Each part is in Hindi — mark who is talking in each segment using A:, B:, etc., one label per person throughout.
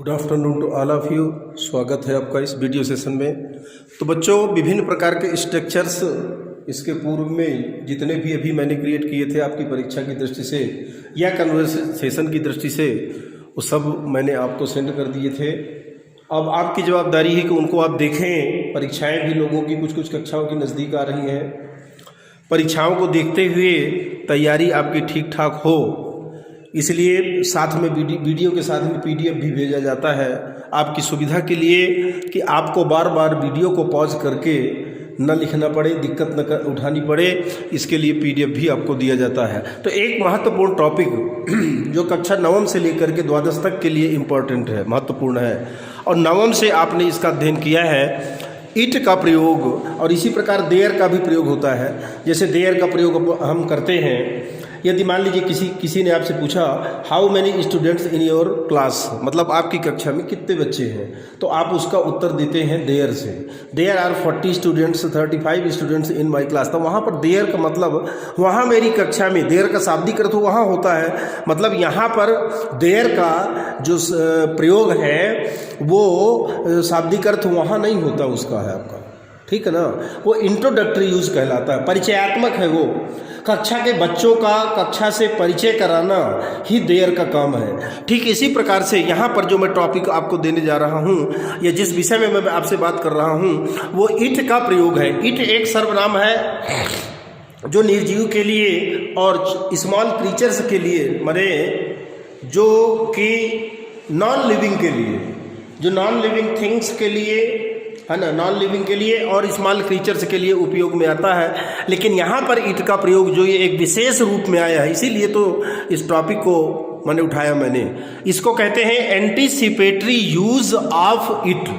A: Good afternoon to all of you. स्वागत है आपका इस वीडियो सेशन में। तो बच्चों, विभिन्न प्रकार के स्ट्रक्चर्स इसके पूर्व में जितने भी अभी मैंने क्रिएट किए थे आपकी परीक्षा की दृष्टि से या कन्वर्सेशन की दृष्टि से, वो सब मैंने आपको सेंड कर दिए थे। अब आपकी जवाबदारी है कि उनको आप देखें। परीक्षाएं भी लोगों की कुछ कुछ कक्षाओं की नज़दीक आ रही हैं। परीक्षाओं को देखते हुए तैयारी आपकी ठीक ठाक हो, इसलिए साथ में वीडियो के साथ में पीडीएफ भी भेजा जाता है आपकी सुविधा के लिए कि आपको बार बार वीडियो को पॉज करके न लिखना पड़े, दिक्कत न उठानी पड़े। इसके लिए पीडीएफ भी आपको दिया जाता है। तो एक महत्वपूर्ण टॉपिक जो कक्षा नवम से लेकर के द्वादश तक के लिए इम्पोर्टेंट है, महत्वपूर्ण है, और नवम से आपने इसका अध्ययन किया है। इट का प्रयोग और इसी प्रकार देयर का भी प्रयोग होता है। जैसे देयर का प्रयोग हम करते हैं, यदि मान लीजिए किसी ने आपसे पूछा how many students in your class, मतलब आपकी कक्षा में कितने बच्चे हैं, तो आप उसका उत्तर देते हैं देयर से। There are 40 students, 35 students in my class. तो वहाँ पर देयर का मतलब वहाँ मेरी कक्षा में, देयर का शाब्दिक अर्थ वहाँ होता है, मतलब यहाँ पर देयर का जो प्रयोग है वो शाब्दिक अर्थ वहाँ नहीं होता, उसका है आपका, ठीक है ना। वो इंट्रोडक्टरी यूज कहलाता है, परिचयात्मक है। वो कक्षा के बच्चों का कक्षा से परिचय कराना ही देयर का काम है। ठीक इसी प्रकार से यहाँ पर जो मैं टॉपिक आपको देने जा रहा हूँ या जिस विषय में मैं आपसे बात कर रहा हूँ वो इट का प्रयोग है। इट एक सर्वनाम है जो निर्जीव के लिए और स्मॉल क्रीचर्स के लिए, माने जो कि नॉन लिविंग के लिए, जो नॉन लिविंग थिंग्स के लिए है ना, नॉन लिविंग के लिए और स्मॉल क्रीचर्स के लिए उपयोग में आता है। लेकिन यहाँ पर इट का प्रयोग जो ये एक विशेष रूप में आया है, इसीलिए तो इस टॉपिक को मैंने उठाया। मैंने इसको कहते हैं anticipatory use of it.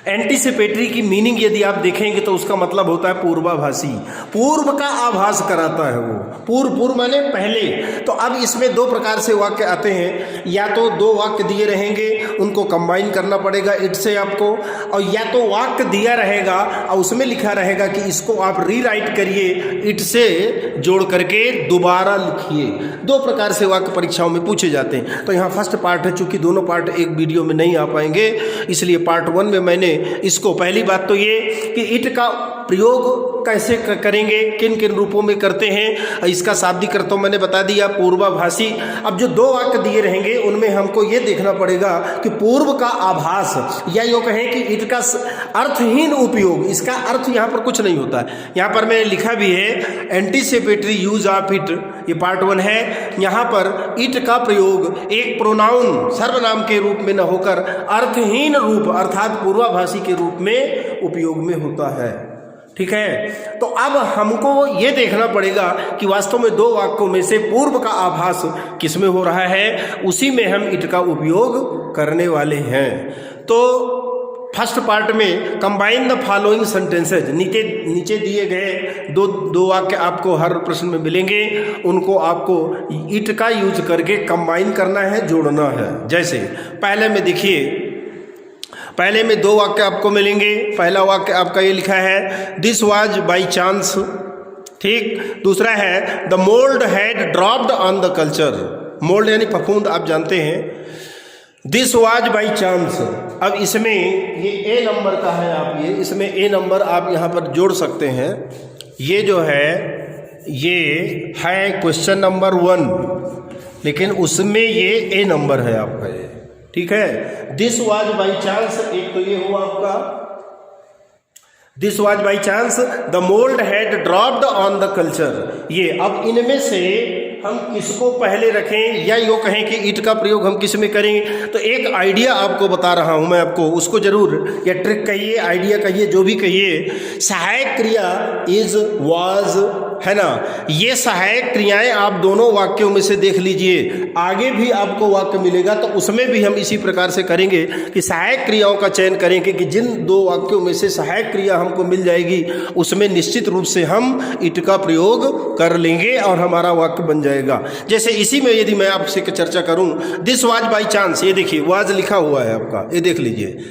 A: Anticipatory की मीनिंग यदि आप देखेंगे तो उसका मतलब होता है पूर्वाभासी, पूर्व का आभास कराता है वो। पूर्व माने पहले। तो अब इसमें दो प्रकार से वाक्य आते हैं, या तो दो वाक्य दिए रहेंगे, उनको कंबाइन करना पड़ेगा इट से आपको, और या तो वाक्य दिया रहेगा और उसमें लिखा रहेगा कि इसको आप रीराइट करिए, इट से जोड़ करके दोबारा लिखिए। दो प्रकार से वाक्य परीक्षाओं में पूछे जाते हैं। तो यहाँ फर्स्ट पार्ट है, चूंकि दोनों पार्ट एक वीडियो में नहीं आ पाएंगे, इसलिए पार्ट 1 में मैंने इसको, पहली बात तो ये कि इट का प्रयोग कैसे करेंगे, किन किन रूपों में करते हैं, इसका शाब्दिक अर्थ तो मैंने बता दिया, पूर्वाभासी। अब जो दो वाक्य दिए रहेंगे उनमें हमको ये देखना पड़ेगा कि पूर्व का आभास, या यूँ कहें कि इट का अर्थहीन उपयोग, इसका अर्थ यहाँ पर कुछ नहीं होता है। यहाँ पर मैंने लिखा भी है एंटीसिपेटरी यूज ऑफ इट, ये पार्ट 1 है। यहाँ पर इट का प्रयोग एक प्रोनाउन, सर्वनाम के रूप में न होकर अर्थहीन रूप अर्थात पूर्वाभासी के रूप में उपयोग में होता है, ठीक है। तो अब हमको ये देखना पड़ेगा कि वास्तव में दो वाक्यों में से पूर्व का आभास किसमें हो रहा है, उसी में हम इट का उपयोग करने वाले हैं। तो फर्स्ट पार्ट में कंबाइन द फॉलोइंग सेंटेंसेज, नीचे दिए गए दो वाक्य आपको हर प्रश्न में मिलेंगे, उनको आपको इट का यूज करके कंबाइन करना है, जोड़ना है। जैसे पहले में देखिए, पहले में दो वाक्य आपको मिलेंगे। पहला वाक्य आपका ये लिखा है दिस वाज बाई चांस, ठीक। दूसरा है the mould had dropped on the culture. Mould यानी फफूंद, आप जानते हैं। दिस वाज बाई चांस, अब इसमें ये ए नंबर का है, आप ये इसमें ए नंबर आप यहाँ पर जोड़ सकते हैं। ये जो है ये है क्वेश्चन नंबर 1, लेकिन उसमें ये ए नंबर है आपका, ये ठीक है। दिस वाज बाई चांस, एक तो ये हुआ आपका this was by chance, the mould had dropped on the culture. ये अब इनमें से हम किसको पहले रखें, या यूँ कहें कि इट का प्रयोग हम किस में करें, तो एक आइडिया आपको बता रहा हूं मैं आपको, उसको जरूर, या ट्रिक कहिए, आइडिया कहिए, जो भी कहिए। सहायक क्रिया इज, वाज, है ना, ये सहायक क्रियाएं आप दोनों वाक्यों में से देख लीजिए। आगे भी आपको वाक्य मिलेगा तो उसमें भी हम इसी प्रकार से करेंगे कि सहायक क्रियाओं का चयन करेंगे कि जिन दो वाक्यों में से सहायक क्रिया हमको मिल जाएगी उसमें निश्चित रूप से हम इट का प्रयोग कर लेंगे और हमारा वाक्य बन जाएगा। जैसे इसी में यदि मैं आपसे चर्चा करूं, दिस वाज बाई चांस, ये देखिए वाज लिखा हुआ है आपका, ये देख लीजिए।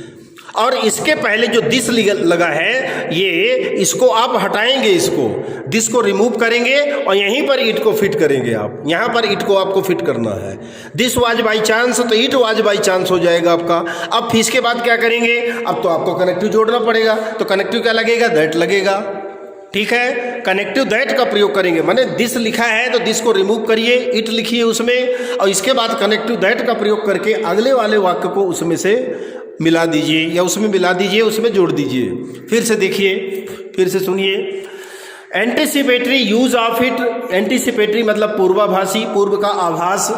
A: और इसके पहले जो दिस लगा है ये, इसको आप हटाएंगे, इसको दिस को रिमूव करेंगे और यहीं पर इट को फिट करेंगे आप, यहाँ पर इट को आपको फिट करना है। दिस वाज बाई चांस, तो इट वाज बाई चांस हो जाएगा आपका। अब फिर इसके बाद क्या करेंगे, अब तो आपको कनेक्टिव जोड़ना पड़ेगा, तो कनेक्टिव क्या लगेगा, दैट लगेगा। ठीक है, कनेक्टिव दैट का प्रयोग करेंगे, माने दिस लिखा है तो दिस को रिमूव करिए, इट लिखिए उसमें, और इसके बाद कनेक्टिव दैट का प्रयोग करके अगले वाले वाक्य को उसमें से मिला दीजिए या उसमें मिला दीजिए, उसमें जोड़ दीजिए। फिर से देखिए, फिर से सुनिए। Anticipatory use of it, anticipatory मतलब पूर्वाभासी, पूर्व का आभास।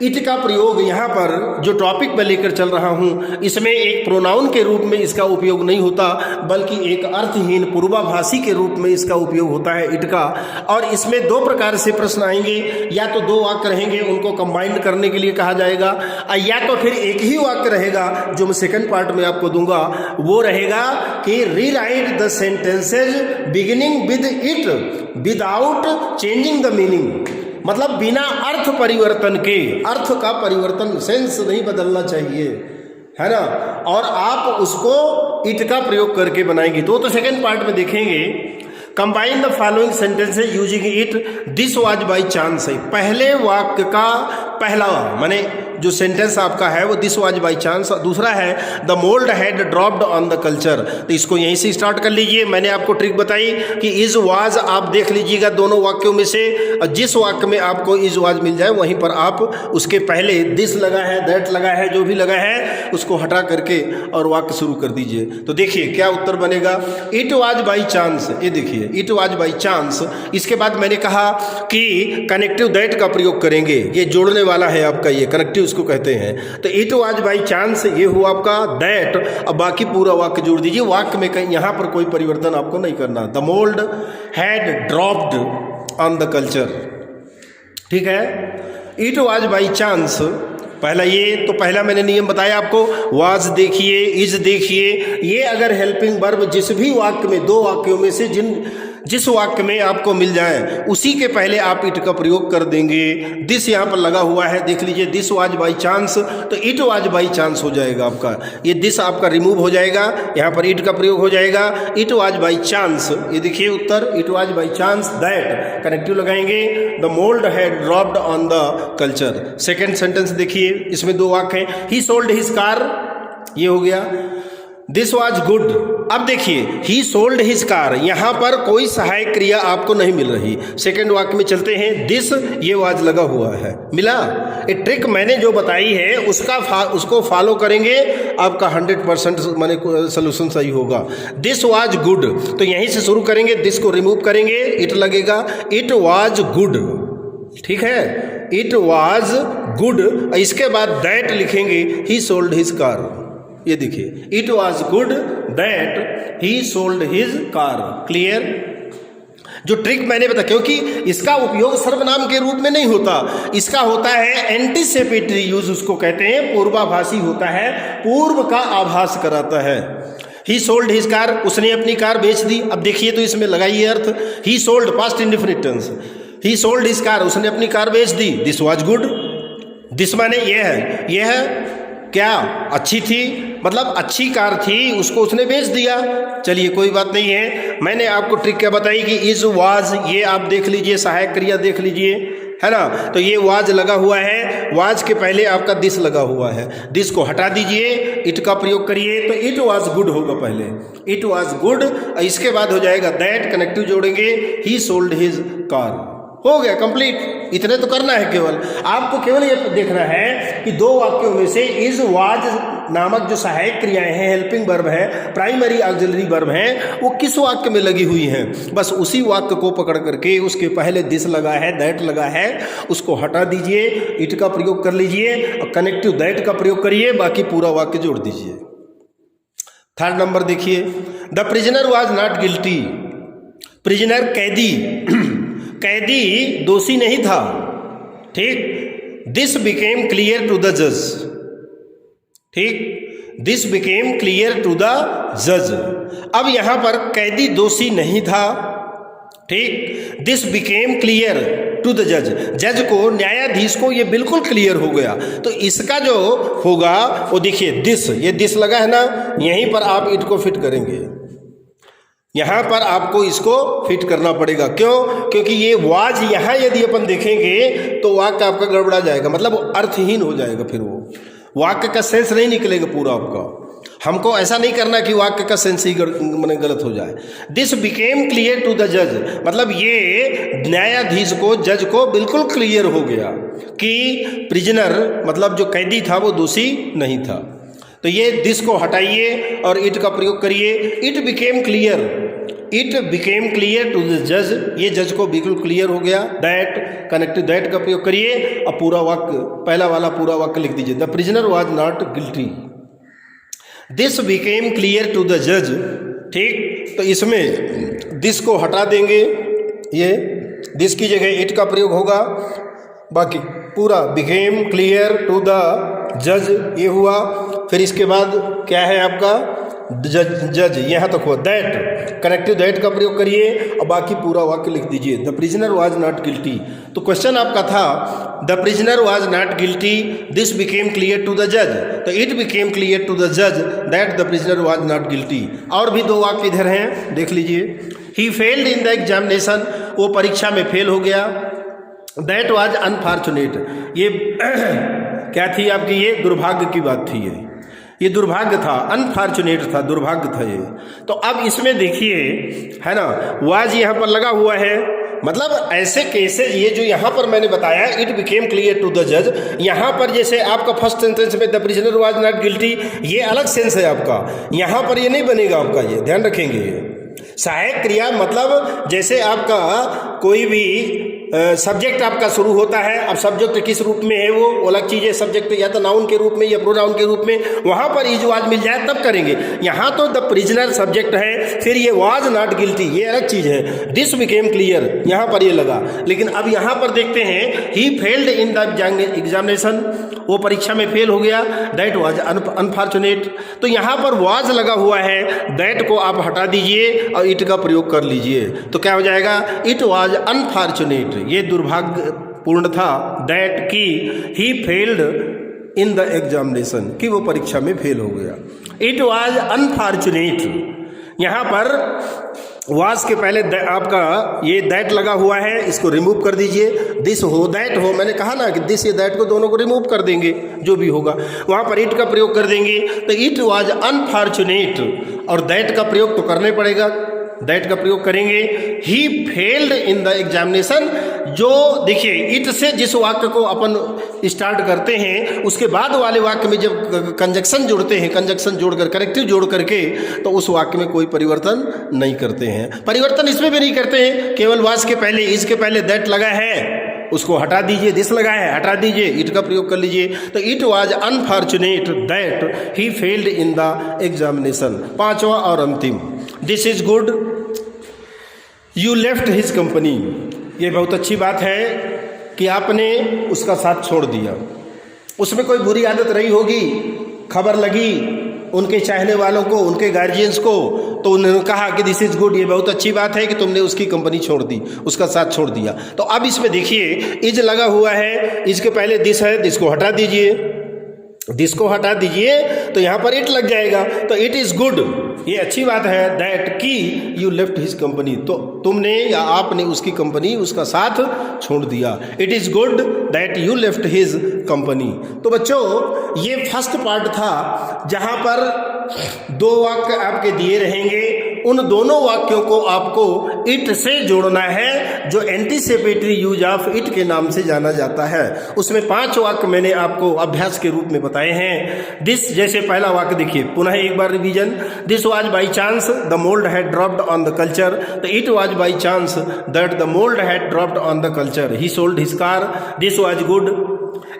A: इट का प्रयोग यहाँ पर जो टॉपिक मैं लेकर चल रहा हूँ इसमें एक प्रोनाउन के रूप में इसका उपयोग नहीं होता, बल्कि एक अर्थहीन पूर्वाभासी के रूप में इसका उपयोग होता है इट का। और इसमें दो प्रकार से प्रश्न आएंगे, या तो दो वाक्य रहेंगे उनको कंबाइंड करने के लिए कहा जाएगा, या तो फिर एक ही वाक्य रहेगा जो मैं सेकंड पार्ट में आपको दूंगा, वो रहेगा कि rewrite the sentences beginning with it without changing the meaning, मतलब बिना अर्थ परिवर्तन के, अर्थ का परिवर्तन, सेंस नहीं बदलना चाहिए, है ना। और आप उसको इट का प्रयोग करके बनाएंगे, तो सेकंड पार्ट में देखेंगे। Combine the following sentences using it, this was by chance है। पहले वाक्य का पहला माने जो सेंटेंस आपका है वो दिस वाज बाई चांस, दूसरा है the mould had dropped on the culture, तो इसको यहीं से स्टार्ट कर लीजिए। मैंने आपको ट्रिक बताई कि इज वाज आप देख लीजिएगा दोनों वाक्यों में से, जिस वाक्य में आपको इज वाज मिल जाए वहीं पर आप उसके पहले दिस लगा है, दैट लगा है, जो भी लगा है उसको हटा करके और वाक्य शुरू कर दीजिए। तो देखिए क्या उत्तर बनेगा, इट वाज बाई चांस, ये देखिए इट वाज बाई चांस। इसके बाद मैंने कहा कि कनेक्टिव दैट का प्रयोग करेंगे, ये जोड़ने वाला है आपका, ये कनेक्टिव उसको कहते हैं। तो इट वाज बाई चांस ये हुआ आपका दैट, अब बाकी पूरा वाक्य जोड़ दीजिए। वाक्य में कहीं यहाँ पर कोई परिवर्तन आपको नहीं करना। The mould had dropped on the culture, ठीक है। इट वाज बाई चांस पहला, ये तो पहला मैंने नियम बताया आपको, वाज देखिए, इज देखिए, ये अगर हेल्पिंग वर्ब जिस भी वाक्य में, दो वाक्यों में से जिस वाक्य में आपको मिल जाए उसी के पहले आप इट का प्रयोग कर देंगे। दिस यहाँ पर लगा हुआ है, देख लीजिए, दिस वाज बाई चांस, तो इट वाज बाई चांस हो जाएगा आपका, ये दिस आपका रिमूव हो जाएगा, यहाँ पर इट का प्रयोग हो जाएगा, इट वाज बाई चांस। ये देखिए उत्तर, it was by chance that, connective लगाएंगे, the mould had dropped on the culture. Second sentence देखिए, इसमें दो वाक्य हैं, ही सोल्ड हिज कार, ये हो गया, दिस वॉज गुड। अब देखिए ही सोल्ड हिज कार, यहाँ पर कोई सहायक क्रिया आपको नहीं मिल रही। सेकेंड वाक्य में चलते हैं, दिस ये वाज लगा हुआ है, मिला। ये ट्रिक मैंने जो बताई है उसको फॉलो करेंगे, आपका 100% माने सोल्यूशन सही होगा। दिस वाज गुड, तो यहीं से शुरू करेंगे, दिस को रिमूव करेंगे, इट लगेगा, इट वाज गुड, ठीक है, इट वाज गुड। इसके बाद दैट लिखेंगे, ही सोल्ड हिज कार, ये देखिए, it was good that he sold his car. Clear. जो ट्रिक मैंने बताया, क्योंकि इसका उपयोग सर्वनाम के रूप में नहीं होता, इसका होता है एंटीसिपेटरी यूज, उसको कहते हैं, पूर्वाभासी होता है, पूर्व का आभास कराता है। ही सोल्ड हिज कार, उसने अपनी कार बेच दी। अब देखिए तो इसमें लगाइए अर्थ, he sold past indefinite tense, he sold his car, उसने अपनी कार बेच दी। दिस वॉज गुड, दिस माने यह है क्या, अच्छी थी, मतलब अच्छी कार थी, उसको उसने बेच दिया। चलिए कोई बात नहीं है। मैंने आपको ट्रिक क्या बताई कि इज वाज, ये आप देख लीजिए, सहायक क्रिया देख लीजिए, है ना। तो ये वाज लगा हुआ है, वाज के पहले आपका दिस लगा हुआ है, दिस को हटा दीजिए, इट का प्रयोग करिए, तो इट वाज गुड होगा पहले, इट वाज गुड। इसके बाद हो जाएगा दैट, कनेक्टिव जोड़ेंगे, ही सोल्ड हिज कार, हो गया कंप्लीट। इतने तो करना है, केवल आपको केवल ये देखना है कि दो वाक्यों में से इज वाज नामक जो सहायक क्रियाएं हैं, हेल्पिंग वर्ब है, प्राइमरी ऑक्सिलरी वर्ब हैं, वो किस वाक्य में लगी हुई हैं। बस उसी वाक्य को पकड़ करके उसके पहले दिस लगा है, दैट लगा है, उसको हटा दीजिए, इट का प्रयोग कर लीजिए और कनेक्टिव दैट का प्रयोग करिए, बाकी पूरा वाक्य जोड़ दीजिए। थर्ड नंबर देखिए, the prisoner was not guilty, prisoner कैदी, कैदी दोषी नहीं था, ठीक। This became clear to the जज, ठीक, this became clear to the जज। अब यहां पर कैदी दोषी नहीं था, ठीक। This became clear to the जज, जज को, न्यायाधीश को ये बिल्कुल क्लियर हो गया। तो इसका जो होगा वो देखिए, दिस, ये दिस लगा है ना, यहीं पर आप इट को फिट करेंगे, यहाँ पर आपको इसको फिट करना पड़ेगा। क्यों? क्योंकि ये वाज यहाँ यदि अपन देखेंगे तो वाक्य आपका गड़बड़ा जाएगा, मतलब अर्थहीन हो जाएगा, फिर वो वाक्य का सेंस नहीं निकलेगा पूरा आपका। हमको ऐसा नहीं करना कि वाक्य का सेंस ही मैंने गलत हो जाए। This became clear to the जज, मतलब ये न्यायाधीश को, जज को बिल्कुल क्लियर हो गया कि प्रिजनर, मतलब जो कैदी था वो दोषी नहीं था। तो ये दिस को हटाइए और इट का प्रयोग करिए। It became clear, it became clear to the जज, ये जज को बिल्कुल क्लियर हो गया। दैट, कनेक्टिव दैट का प्रयोग करिए और पूरा वाक्य, पहला वाला पूरा वाक्य लिख दीजिए, the prisoner was not guilty. This became clear to the जज, ठीक। तो इसमें दिस को हटा देंगे, ये दिस की जगह इट का प्रयोग होगा। बाकी पूरा बिकेम क्लियर टू द जज ये हुआ। फिर इसके बाद क्या है आपका, जज यहाँ तक हुआ। दैट, कनेक्टिव दैट का प्रयोग करिए और बाकी पूरा वाक्य लिख दीजिए, the prisoner was not guilty. तो क्वेश्चन आपका था, the prisoner was not guilty, this became clear to the जज। तो it became clear to the जज that the prisoner was not guilty. और भी दो वाक्य इधर हैं, देख लीजिए। He failed in the examination, वो परीक्षा में फेल हो गया। दैट वाज अनफॉर्चुनेट, ये क्या थी आपकी, ये दुर्भाग्य की बात थी, ये दुर्भाग्य था, अनफॉर्चुनेट था, दुर्भाग्य था ये। तो अब इसमें देखिए, है ना, वाज यहाँ पर लगा हुआ है, मतलब ऐसे केसेज ये जो यहाँ पर मैंने बताया, it became clear to the जज, यहाँ पर जैसे आपका फर्स्ट सेंटेंस में the prisoner was not guilty, ये अलग सेंस है आपका, यहाँ पर ये नहीं बनेगा आपका, ये ध्यान रखेंगे। सहायक क्रिया मतलब जैसे आपका कोई भी सब्जेक्ट आपका शुरू होता है, अब सब्जेक्ट किस रूप में है वो अलग चीज़ है, सब्जेक्ट या तो नाउन के रूप में या प्रोनाउन के रूप में, वहाँ पर इज वाज मिल जाए तब करेंगे। यहाँ तो द प्रिजनर सब्जेक्ट है, फिर ये वाज नॉट गिल्टी, ये अलग चीज़ है। दिस बिकेम क्लियर, यहाँ पर ये लगा। लेकिन अब यहाँ पर देखते हैं, ही फेल्ड इन द एग्जामिनेशन, वो परीक्षा में फेल हो गया। दैट वाज अनफॉर्चुनेट, तो यहाँ पर वाज लगा हुआ है, दैट को आप हटा दीजिए और इट का प्रयोग कर लीजिए, तो क्या हो जाएगा, इट वाज अनफॉर्चुनेट, ये दुर्भाग्यपूर्ण था। दैट की ही फेल्ड इन द एग्जामिनेशन, कि वो परीक्षा में फेल हो गया। इट वाज अनफॉर्चुनेट, यहाँ पर वाज के पहले आपका ये दैट लगा हुआ है, इसको रिमूव कर दीजिए। दिस हो दैट हो, मैंने कहा ना कि दिस या दैट को दोनों को रिमूव कर देंगे, जो भी होगा वहाँ पर इट का प्रयोग कर देंगे। तो इट वाज अनफॉर्चुनेट, और दैट का प्रयोग तो करना ही पड़ेगा, दैट का प्रयोग करेंगे। ही फेल्ड इन द एग्जामिनेशन, जो देखिए इट से जिस वाक्य को अपन स्टार्ट करते हैं उसके बाद वाले वाक्य में जब कंजक्शन जोड़ते हैं, कंजक्शन जोड़कर, करेक्टिव जोड़ करके, तो उस वाक्य में कोई परिवर्तन नहीं करते हैं। परिवर्तन इसमें भी नहीं करते हैं, केवल वाज के पहले, इसके पहले दैट लगा है उसको हटा दीजिए, दिस लगा है हटा दीजिए, इट का प्रयोग कर लीजिए। तो it was unfortunate that he failed in the examination. पांचवा और अंतिम, this is good you left his company, ये बहुत अच्छी बात है कि आपने उसका साथ छोड़ दिया। उसमें कोई बुरी आदत रही होगी, खबर लगी उनके चाहने वालों को, उनके गार्जियंस को, तो उन्होंने कहा कि दिस इज़ गुड, ये बहुत अच्छी बात है कि तुमने उसकी कंपनी छोड़ दी, उसका साथ छोड़ दिया। तो अब इसमें देखिए इज लगा हुआ है, इसके पहले दिस है, दिस को हटा दीजिए, दिस को हटा दीजिए, तो यहाँ पर इट लग जाएगा। तो इट इज़ गुड, ये अच्छी बात है, दैट की यू लेफ्ट हिज कंपनी, तो तुमने या आपने उसकी कंपनी, उसका साथ छोड़ दिया। It is good that you left his company. तो बच्चों ये फर्स्ट पार्ट था, जहाँ पर दो वाक्य आपके दिए रहेंगे, उन दोनों वाक्यों को आपको इट से जोड़ना है, जो एंटीसिपेटरी यूज ऑफ इट के नाम से जाना जाता है। उसमें 5 वाक्य मैंने आपको अभ्यास के रूप में बताए हैं। दिस, जैसे पहला वाक्य देखिए, पुनः एक बार revision. This was by chance the mould had dropped on the culture, तो it was by chance that the mould had dropped on the culture. He sold his car, this was good,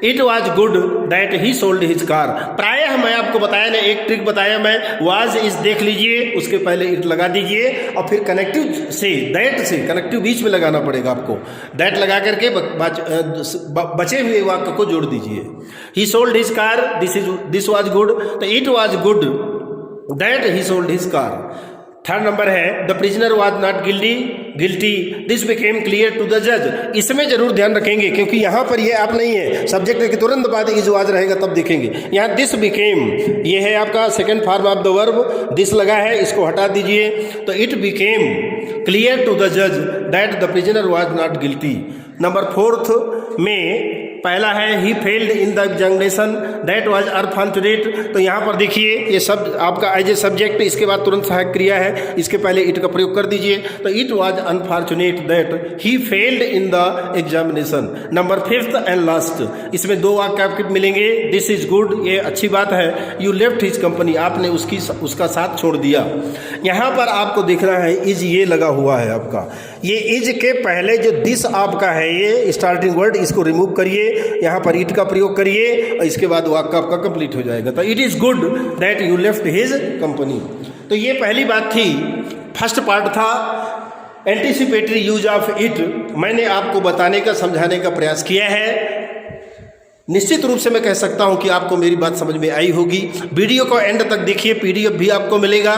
A: it was good that he sold his car. प्रायः मैं आपको बताया ना, एक ट्रिक बताया मैं, वाज इस देख लीजिए, उसके पहले इट लगा दीजिए और फिर कनेक्टिव से, दैट से कनेक्टिव बीच में लगाना पड़ेगा आपको, दैट लगा करके बचे हुए वाक्य को जोड़ दीजिए। He sold his car, this was good, तो it was good that he sold his car. Third number है the prisoner was not guilty, guilty, this became clear to the जज। इसमें जरूर ध्यान रखेंगे क्योंकि यहाँ पर ये आप नहीं है, सब्जेक्ट के तुरंत बाद इज वाज रहेगा तब देखेंगे। यहाँ दिस बिकेम ये है आपका second form of the verb, this लगा है, इसको हटा दीजिए तो it became clear to the जज that the prisoner was not guilty. Number 4 में पहला है he failed in the examination that was unfortunate. तो यहाँ पर देखिए ये सब आपका एज ए सब्जेक्ट, इसके बाद तुरंत सहायक क्रिया है, इसके पहले इट का प्रयोग कर दीजिए। तो it was unfortunate that he failed in the examination. Number 5 and last, इसमें 2 वाक्य आपके मिलेंगे। दिस इज गुड, ये अच्छी बात है। यू लेफ्ट हिज कंपनी, आपने उसका साथ छोड़ दिया। यहाँ पर आपको देखना है इज ये लगा हुआ है आपका, ये इज के पहले जो दिस आपका है ये स्टार्टिंग वर्ड, इसको रिमूव करिए, यहाँ पर इट का प्रयोग करिए और इसके बाद वाक्य आपका कंप्लीट हो जाएगा। तो it is good that you left his company. तो ये पहली बात थी, फर्स्ट पार्ट था एंटीसिपेटरी यूज ऑफ इट। मैंने आपको बताने का, समझाने का प्रयास किया है। निश्चित रूप से मैं कह सकता हूं कि आपको मेरी बात समझ में आई होगी। वीडियो को एंड तक देखिए, पीडीएफ भी आपको मिलेगा।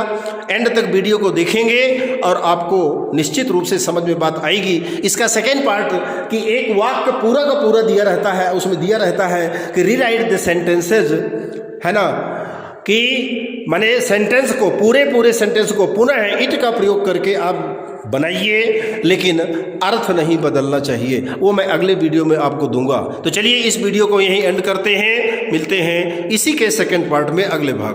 A: एंड तक वीडियो को देखेंगे और आपको निश्चित रूप से समझ में बात आएगी। इसका सेकेंड पार्ट कि एक वाक्य पूरा का पूरा दिया रहता है, उसमें दिया रहता है कि रीराइट द सेंटेंसेज, है ना, कि माने सेंटेंस को, पूरे सेंटेंस को पुनः इट का प्रयोग करके आप बनाइए, लेकिन अर्थ नहीं बदलना चाहिए। वो मैं अगले वीडियो में आपको दूंगा। तो चलिए इस वीडियो को यहीं एंड करते हैं, मिलते हैं इसी के सेकंड पार्ट में अगले भाग में।